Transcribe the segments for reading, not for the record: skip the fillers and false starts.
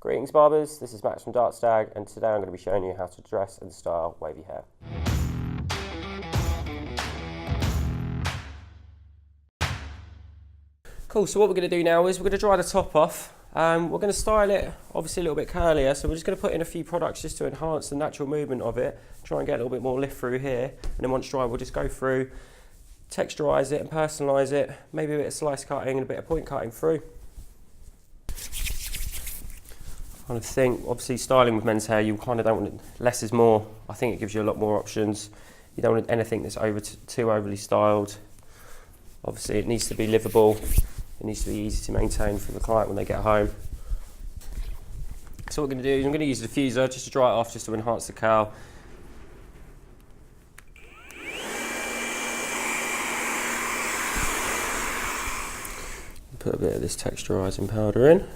Greetings barbers, this is Max from Stag, and today I'm going to be showing you how to dress and style wavy hair. Cool, so what we're going to do now is we're going to dry the top off. We're going to style it obviously a little bit curlier, so we're just going to put in a few products just to enhance the natural movement of it, try and get a little bit more lift through here, and then once dry we'll just go through, texturise it and personalise it, maybe a bit of slice cutting and a bit of point cutting through. I kind of think, obviously styling with men's hair, you kind of don't want it, less is more. I think it gives you a lot more options. You don't want anything that's too overly styled. Obviously it needs to be livable, it needs to be easy to maintain for the client when they get home. So what we're going to do is I'm going to use a diffuser just to dry it off, just to enhance the curl. Put a bit of this texturising powder in.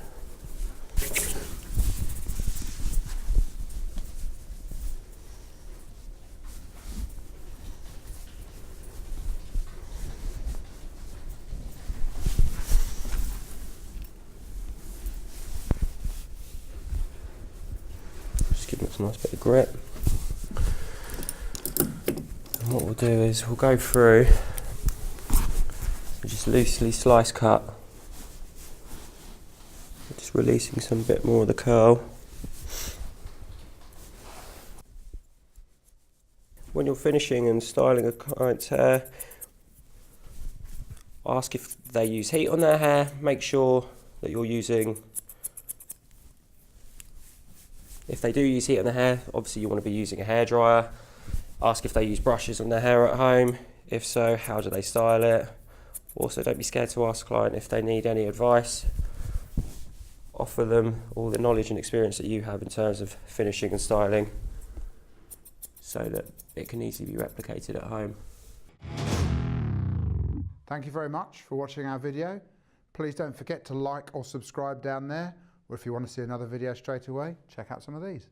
Give it a nice bit of grip. And what we'll do is we'll go through and just loosely slice cut, just releasing some bit more of the curl. When you're finishing and styling a client's hair, ask if they use heat on their hair. Make sure that you're using, if they do use heat on their hair, obviously you want to be using a hairdryer. Ask if they use brushes on their hair at home. If so, how do they style it? Also, don't be scared to ask a client if they need any advice. Offer them all the knowledge and experience that you have in terms of finishing and styling, so that it can easily be replicated at home. Thank you very much for watching our video. Please don't forget to like or subscribe down there. Or if you want to see another video straight away, check out some of these.